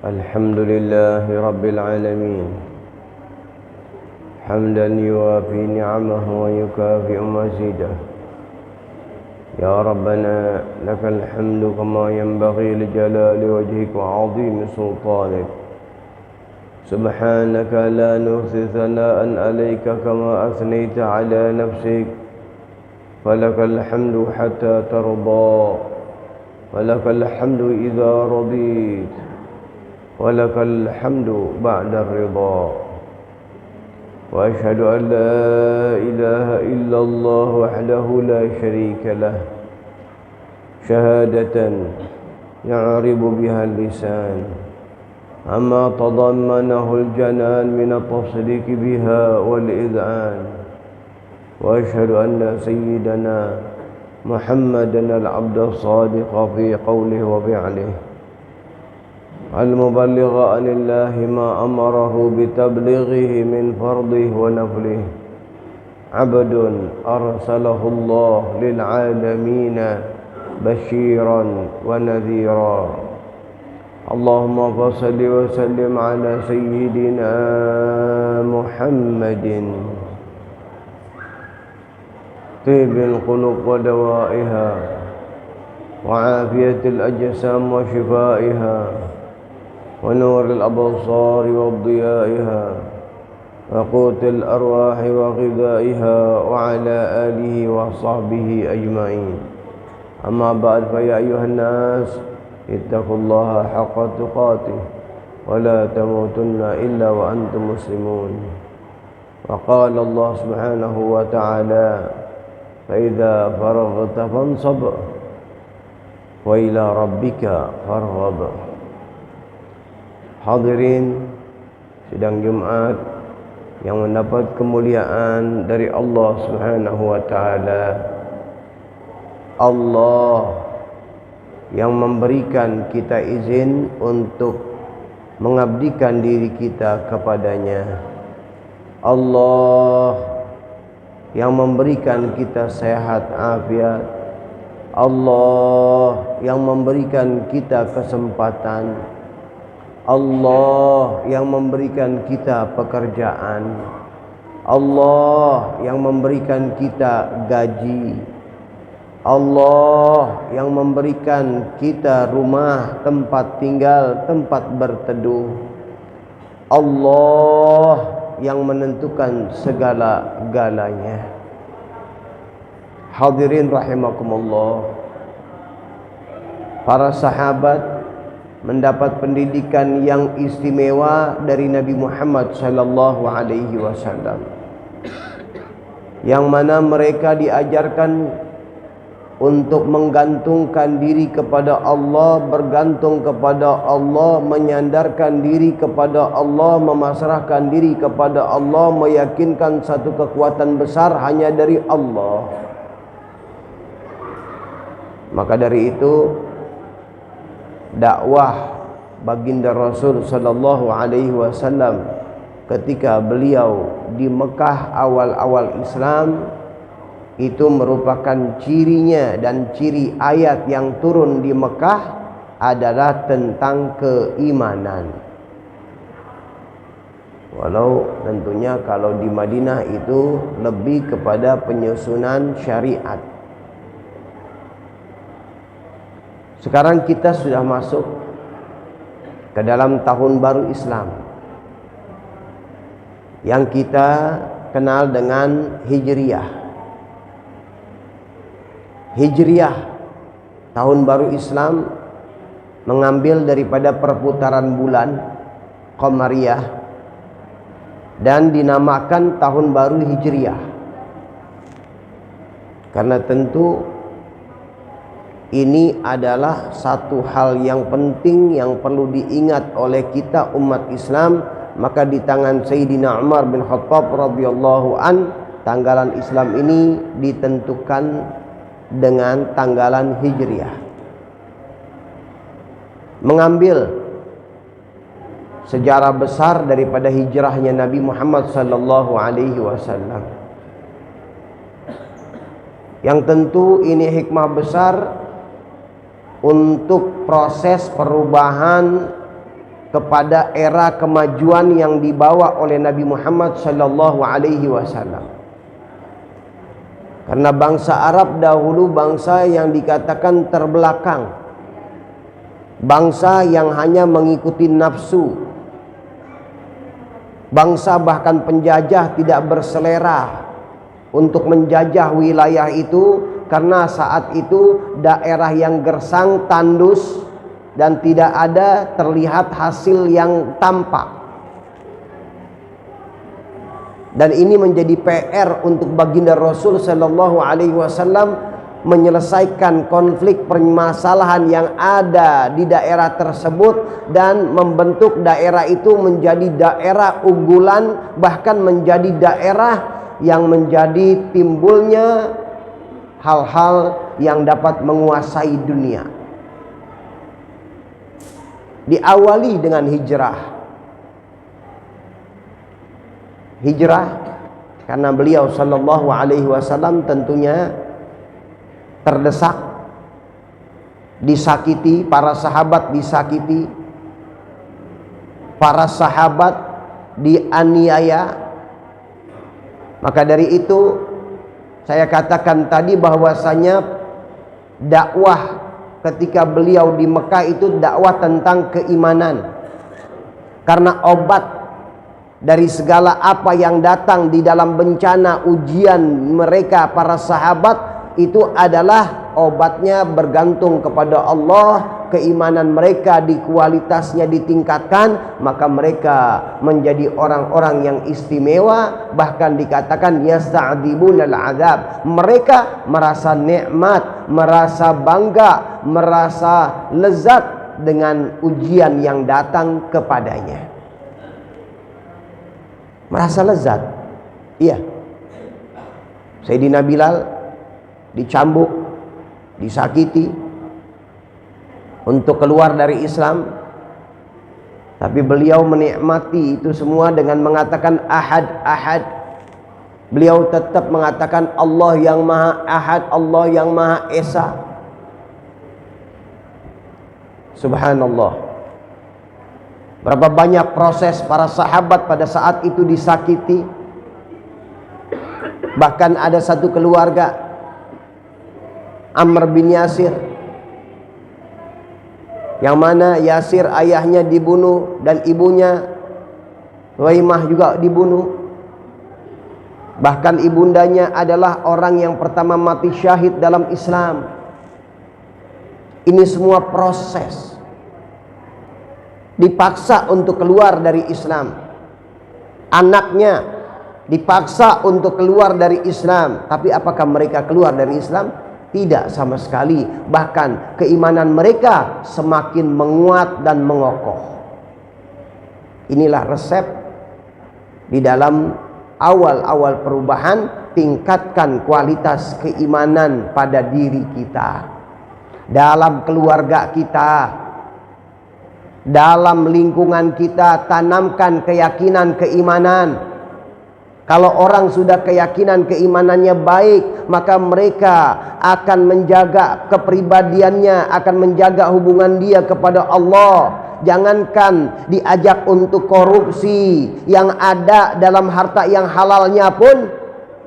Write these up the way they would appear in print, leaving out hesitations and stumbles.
الحمد لله رب العالمين حمدا يوافي نعمه ويكافئ مزيده. يا ربنا لك الحمد كما ينبغي لجلال وجهك وعظيم سلطانك. سبحانك لا نحصي ثناء عليك كما أثنيت على نفسك. فلك الحمد حتى ترضى، ولك الحمد إذا رضيت، ولك الحمد بعد الرضا. وأشهد أن لا إله إلا الله وحده لا شريك له شهادة يعرب بها اللسان أما تضمنه الجنان من التصديق بها والإذعان. وأشهد أن سيدنا محمدا العبد الصادق في قوله وفعله، المبلغ عن الله ما أمره بتبليغه من فرضه ونفله، عبد أرسله الله للعالمين بشيرا ونذيرا. اللهم صل وسلم على سيدنا محمد طيب القلوب ودوائها وعافية الأجسام وشفائها ونور الأبصار وضيائها وقوت الأرواح وغذائها وعلى آله وصحبه أجمعين. أما بعد، فيا أيها الناس اتقوا الله حق تقاته ولا تموتن إلا وأنتم مسلمون. وقال الله سبحانه وتعالى: فإذا فرغت فانصب وإلى ربك فارغب. Hadirin sidang Jumat yang mendapat kemuliaan dari Allah Subhanahu wa taala. Allah yang memberikan kita izin untuk mengabdikan diri kita kepadanya. Allah yang memberikan kita sehat afiat. Allah yang memberikan kita kesempatan. Allah yang memberikan kita pekerjaan. Allah yang memberikan kita gaji. Allah yang memberikan kita rumah, tempat tinggal, tempat berteduh. Allah yang menentukan segala-galanya. Hadirin rahimakumullah, para sahabat mendapat pendidikan yang istimewa dari Nabi Muhammad sallallahu alaihi wasallam, yang mana mereka diajarkan untuk menggantungkan diri kepada Allah, bergantung kepada Allah, menyandarkan diri kepada Allah, memasrahkan diri kepada Allah, meyakinkan satu kekuatan besar hanya dari Allah. Maka dari itu, dakwah baginda Rasul sallallahu alaihi wasallam ketika beliau di Mekah awal-awal Islam itu merupakan cirinya, dan ciri ayat yang turun di Mekah adalah tentang keimanan. Walau tentunya kalau di Madinah itu lebih kepada penyusunan syariat. Sekarang kita sudah masuk ke dalam tahun baru Islam yang kita kenal dengan Hijriyah. Hijriyah, tahun baru Islam, mengambil daripada perputaran bulan Qamariyah dan dinamakan tahun baru Hijriyah. Karena tentu ini adalah satu hal yang penting yang perlu diingat oleh kita umat Islam. Maka di tangan Sayyidina Umar bin Khattab radhiyallahu an, tanggalan Islam ini ditentukan dengan tanggalan Hijriyah, mengambil sejarah besar daripada hijrahnya Nabi Muhammad sallallahu alaihi wasallam, yang tentu ini hikmah besar untuk proses perubahan kepada era kemajuan yang dibawa oleh Nabi Muhammad sallallahu alaihi wasallam. Karena bangsa Arab dahulu bangsa yang dikatakan terbelakang, bangsa yang hanya mengikuti nafsu, bangsa bahkan penjajah tidak berselera untuk menjajah wilayah itu, karena saat itu daerah yang gersang, tandus, dan tidak ada terlihat hasil yang tampak. Dan ini menjadi PR untuk baginda Rasul sallallahu alaihi wasallam menyelesaikan konflik permasalahan yang ada di daerah tersebut dan membentuk daerah itu menjadi daerah unggulan, bahkan menjadi daerah yang menjadi timbulnya hal-hal yang dapat menguasai dunia. Diawali dengan hijrah karena beliau sallallahu alaihi wasallam tentunya terdesak, disakiti, para sahabat disakiti, para sahabat dianiaya. Maka dari itu saya katakan tadi bahwasanya dakwah ketika beliau di Mekah itu dakwah tentang keimanan. Karena obat dari segala apa yang datang di dalam bencana ujian mereka para sahabat itu adalah obatnya bergantung kepada Allah. Keimanan mereka di kualitasnya ditingkatkan, maka mereka menjadi orang-orang yang istimewa. Bahkan dikatakan yasta'dibunal azab, mereka merasa nikmat, merasa bangga, merasa lezat dengan ujian yang datang kepadanya. Merasa lezat. Iya, Sayyidina Bilal dicambuk, disakiti untuk keluar dari Islam, tapi beliau menikmati itu semua dengan mengatakan ahad, ahad. Beliau tetap mengatakan Allah yang maha ahad, Allah yang maha esa. Subhanallah. Berapa banyak proses para sahabat pada saat itu disakiti. Bahkan ada satu keluarga, Amr bin Yasir, yang mana Yasir ayahnya dibunuh dan ibunya Waimah juga dibunuh. Bahkan ibundanya adalah orang yang pertama mati syahid dalam Islam. Ini semua proses, dipaksa untuk keluar dari Islam. Anaknya dipaksa untuk keluar dari Islam. Tapi apakah mereka keluar dari Islam? Tidak sama sekali. Bahkan keimanan mereka semakin menguat dan mengokoh. Inilah resep di dalam awal-awal perubahan. Tingkatkan kualitas keimanan pada diri kita, dalam keluarga kita, dalam lingkungan kita. Tanamkan keyakinan keimanan. Kalau orang sudah keyakinan keimanannya baik, maka mereka akan menjaga kepribadiannya, akan menjaga hubungan dia kepada Allah. Jangankan diajak untuk korupsi, yang ada dalam harta yang halalnya pun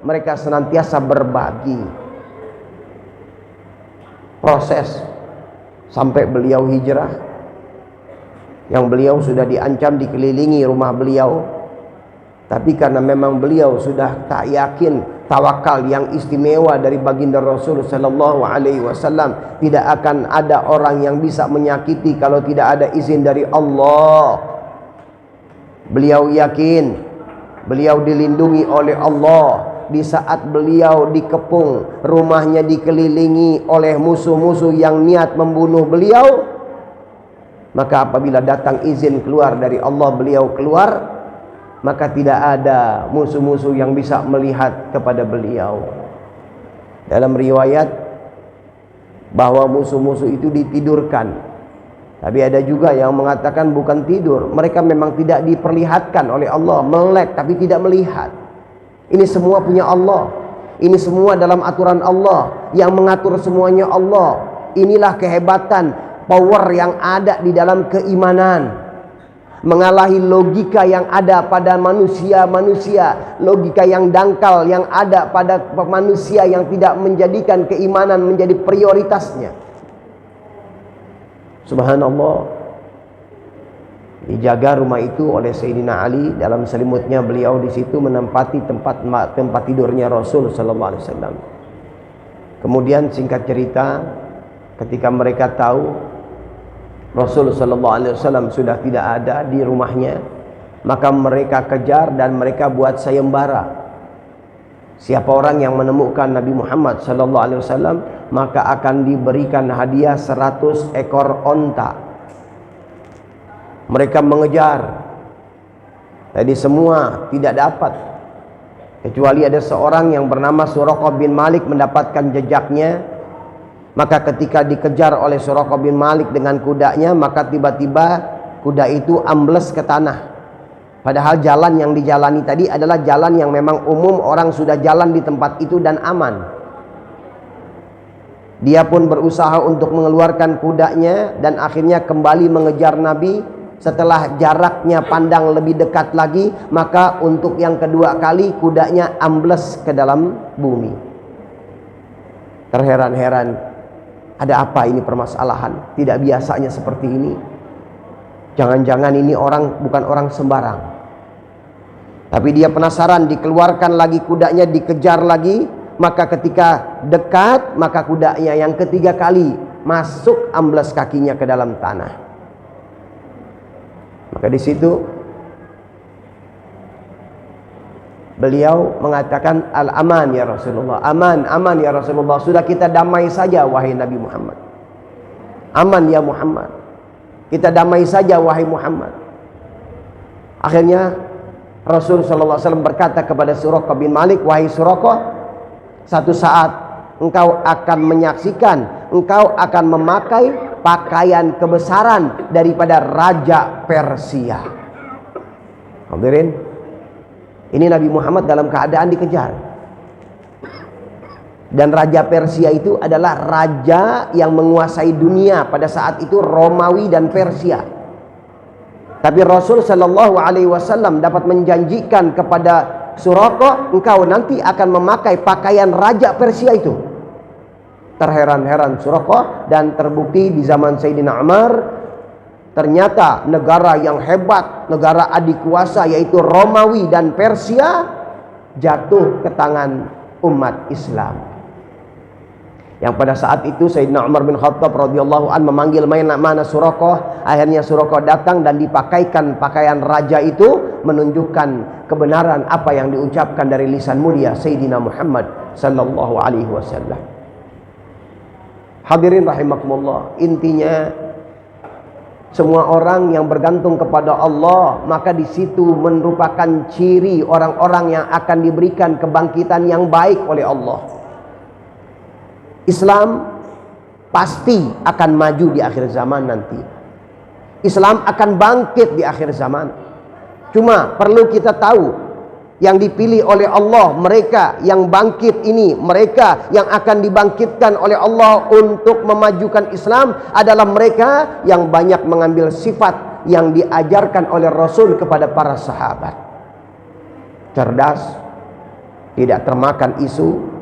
mereka senantiasa berbagi. Proses sampai beliau hijrah, yang beliau sudah diancam dikelilingi rumah beliau. Tapi karena memang beliau sudah tak yakin tawakal yang istimewa dari baginda Rasul sallallahu alaihi wasallam, tidak akan ada orang yang bisa menyakiti kalau tidak ada izin dari Allah. Beliau yakin beliau dilindungi oleh Allah. Di saat beliau dikepung, rumahnya dikelilingi oleh musuh-musuh yang niat membunuh beliau, maka apabila datang izin keluar dari Allah, beliau keluar. Maka tidak ada musuh-musuh yang bisa melihat kepada beliau. Dalam riwayat bahwa musuh-musuh itu ditidurkan. Tapi ada juga yang mengatakan bukan tidur, mereka memang tidak diperlihatkan oleh Allah, melek tapi tidak melihat. Ini semua punya Allah. Ini semua dalam aturan Allah, yang mengatur semuanya Allah. Inilah kehebatan, power yang ada di dalam keimanan. mengalahi logika yang ada pada manusia-manusia, logika yang dangkal yang ada pada manusia yang tidak menjadikan keimanan menjadi prioritasnya. Subhanallah, dijaga rumah itu oleh Sayyidina Ali. Dalam selimutnya beliau di situ menempati tempat tidurnya Rasul sallallahu alaihi wasallam. Kemudian singkat cerita, ketika mereka tahu Rasul sallallahu alaihi wasallam sudah tidak ada di rumahnya, maka mereka kejar dan mereka buat sayembara. Siapa orang yang menemukan Nabi Muhammad sallallahu alaihi wasallam, maka akan diberikan hadiah 100 ekor onta. Mereka mengejar. Jadi semua tidak dapat, kecuali ada seorang yang bernama Suraqah bin Malik mendapatkan jejaknya. Maka ketika dikejar oleh Suraqah bin Malik dengan kudanya, maka tiba-tiba kuda itu ambles ke tanah. Padahal jalan yang dijalani tadi adalah jalan yang memang umum, orang sudah jalan di tempat itu dan aman. Dia pun berusaha untuk mengeluarkan kudanya dan akhirnya kembali mengejar Nabi. Setelah jaraknya pandang lebih dekat lagi, maka untuk yang kedua kali kudanya ambles ke dalam bumi. Terheran-heran, ada apa ini permasalahan? Tidak biasanya seperti ini. Jangan-jangan ini orang bukan orang sembarang. Tapi dia penasaran, dikeluarkan lagi kudanya, dikejar lagi. Maka ketika dekat, maka kudanya yang ketiga kali masuk ambles kakinya ke dalam tanah. Maka di situ beliau mengatakan, al-aman ya Rasulullah, aman, aman ya Rasulullah, sudah kita damai saja wahai Nabi Muhammad. Aman ya Muhammad, kita damai saja wahai Muhammad. Akhirnya Rasul sallallahu alaihi wasallam berkata kepada Suraqah bin Malik, wahai Suraqah, satu saat engkau akan menyaksikan, engkau akan memakai pakaian kebesaran daripada Raja Persia. Hadirin, ini Nabi Muhammad dalam keadaan dikejar. Dan Raja Persia itu adalah raja yang menguasai dunia pada saat itu, Romawi dan Persia. Tapi Rasul sallallahu alaihi wasallam dapat menjanjikan kepada Suraqah, engkau nanti akan memakai pakaian Raja Persia itu. Terheran-heran Suraqah, dan terbukti di zaman Sayyidina Umar, ternyata negara yang hebat, negara adik kuasa yaitu Romawi dan Persia jatuh ke tangan umat Islam. Yang pada saat itu Sayyidina Umar bin Khattab radhiyallahu an memanggil mana Suraqah. Akhirnya Suraqah datang dan dipakaikan pakaian raja itu, menunjukkan kebenaran apa yang diucapkan dari lisan mulia Sayyidina Muhammad sallallahu alaihi wasallam. Hadirin rahimakumullah, intinya semua orang yang bergantung kepada Allah, maka di situ merupakan ciri orang-orang yang akan diberikan kebangkitan yang baik oleh Allah. Islam pasti akan maju di akhir zaman nanti. Islam akan bangkit di akhir zaman. Cuma perlu kita tahu, yang dipilih oleh Allah, mereka yang bangkit ini, mereka yang akan dibangkitkan oleh Allah untuk memajukan Islam adalah mereka yang banyak mengambil sifat yang diajarkan oleh Rasul kepada para sahabat. Cerdas, tidak termakan isu,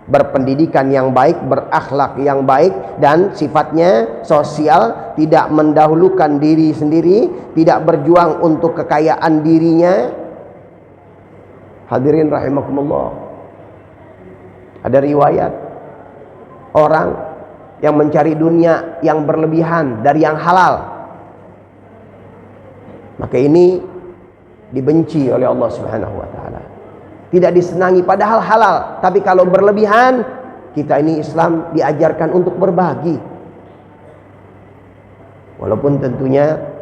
berpendidikan yang baik, berakhlak yang baik, dan sifatnya sosial, tidak mendahulukan diri sendiri, tidak berjuang untuk kekayaan dirinya. Hadirin rahimakumullah, ada riwayat orang yang mencari dunia yang berlebihan dari yang halal, maka ini dibenci oleh Allah Subhanahu wa taala. Tidak disenangi padahal halal, tapi kalau berlebihan, kita ini Islam diajarkan untuk berbagi. Walaupun tentunya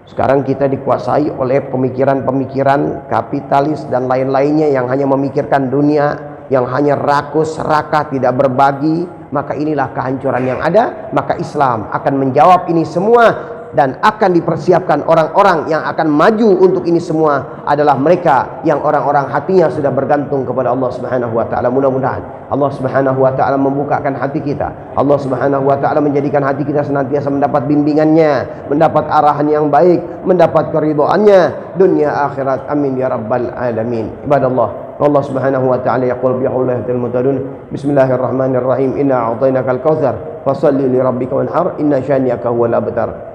sekarang kita dikuasai oleh pemikiran-pemikiran kapitalis dan lain-lainnya yang hanya memikirkan dunia, yang hanya rakus, serakah, tidak berbagi. Maka inilah kehancuran yang ada. Maka Islam akan menjawab ini semua, dan akan dipersiapkan orang-orang yang akan maju untuk ini semua adalah mereka yang orang-orang hatinya sudah bergantung kepada Allah Subhanahu wa taala. Mudah-mudahan Allah Subhanahu wa taala membukakan hati kita. Allah Subhanahu wa taala menjadikan hati kita senantiasa mendapat bimbingannya, mendapat arahan yang baik, mendapat keridhaannya dunia akhirat. Amin ya rabbal alamin. Ibadallah, Allah Subhanahu wa taala yaqul bi qawlihi al-mutadun, bismillahirrahmanirrahim, inna a'tainakal kautsar fasalli li rabbika wanhar, inna syani'aka huwal abtar.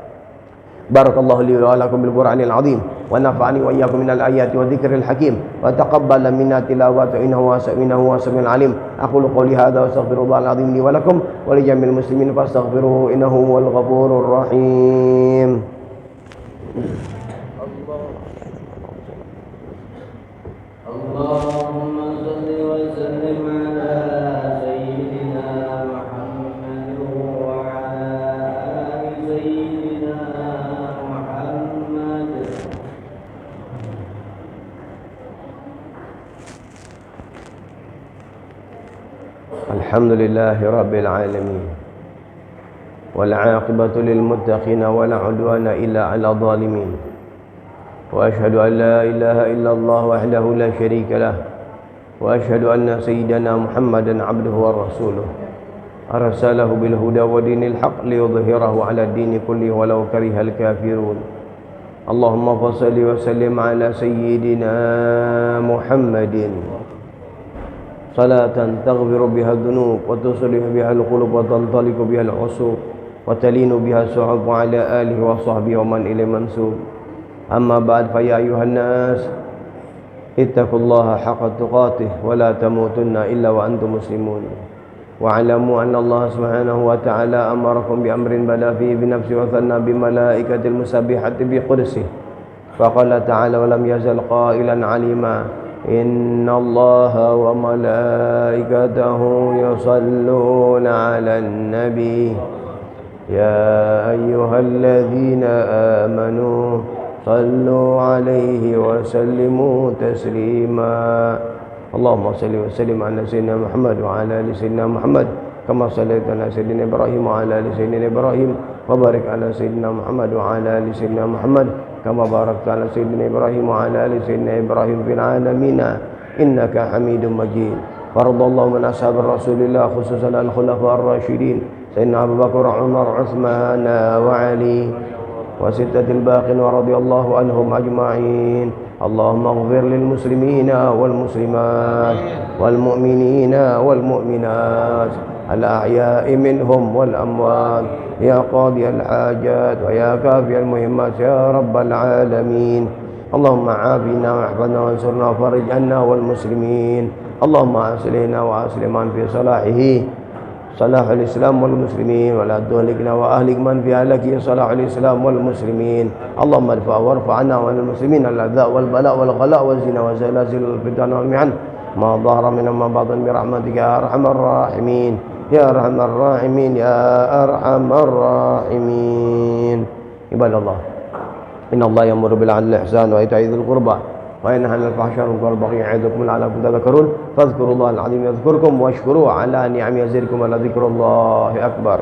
Barakallahu li wa lakum bil Qur'anil azim wa nafa'ani wa iyyakum minal ayati wa dzikril hakim wa taqabbal minna tilawata innahu wasami'ul alim. Aqulu qawli hadza wa astaghfirullahal azim li wa lakum wa li jami'il muslimin fastaghfiruhu innahu huwal ghafurur rahim. Allahumma shalli wa sallim ala sayyidina Muhammad wa ala ali sayyidina Alhamdulillahi Rabbil Alamin, wal aqibatu lil muttaqin wa la udwana illa 'ala zalimin, wa ashhadu an la ilaha illallah wahdahu la syarika lah, wa ashhadu anna sayyidana Muhammadan 'abduhu wa rasuluh arsalahu bil huda wa dinil haqq liyudhhirahu 'ala ad-dini kullihi walau karihal kafirun. Allahumma shalli wa sallim 'ala sayyidina Muhammadin salatan taghfiru biha dhunub wa tuslihu biha al-qulub wa tantaliqu biha al-usub wa talinu biha su'ub wa ala alihi wa sahbihi wa man ilayhi mansub. Amma ba'd, fa ya ayuhan nas ittaqullaha haqqa tuqatih wa la tamutunna illa wa antum muslimun. Wa alamu anna Allah subhanahu wa ta'ala amarakum bi amrin bada fihi bi nafsi wa thanna bi malaikatil musabbihati bi qudsi. Fa qala ta'ala wa lam yazal qailan 'alima inna Allaha wa malaikatahu yusalluna 'alan nabi ya ayyuhalladzina amanu sallu 'alaihi wa sallimu taslima. Allahumma salli wa sallim ala sayyidina Muhammad wa ala ali sayyidina Muhammad kama sallaita ala sayyidina Ibrahim wa ala ali sayyidina Ibrahim wa barik ala sayyidina Muhammad wa ala ali sayyidina Muhammad kama barakta ala sayyidina Ibrahim wa ala ali sayyidina Ibrahim fil alamin innaka Hamidum Majid. Faradallahu min ashabi Rasulillah khususan al-khulafa ar-rasyidin sayyidina Abu Bakar, Umar, Utsman wa Ali wa sittatil baqin wa radiyallahu anhum ajma'in. Allahumma ighfir lil muslimina wal muslimat wal mu'minina wal mu'minat al ahya'i minhum wal amwat ya qadi al hajat wa ya kafi al muhimmat ya rabbal alamin. Allahumma afina wa ihfazna wa ansurna wa farij anna wal muslimin. Allahumma aslihna wa aslim man fi salahihi salahul islam wal muslimin wa la tuhlikna wa ahlik man fi halaki salahul islam wal muslimin. Allahumma irfa' warfa'na wal muslimin al-adha wal bala' wal ghala' wal zina wa zalazil fitan wal mi'an ma dhahara minna ma batan bi rahmatika ya arhamar rahimin ya arhamar rahimin ya arhamar rahimin. Ibadallah, inna Allah ya'muru bil 'adli wal ihsan wa ita'i dzil qurba وينهى عن الفحشاء والمنكر والبغي يعظكم لعلكم تذكرون فاذكروا الله العظيم يذكركم واشكروه على نعمه يزدكم ولذكر الله أكبر.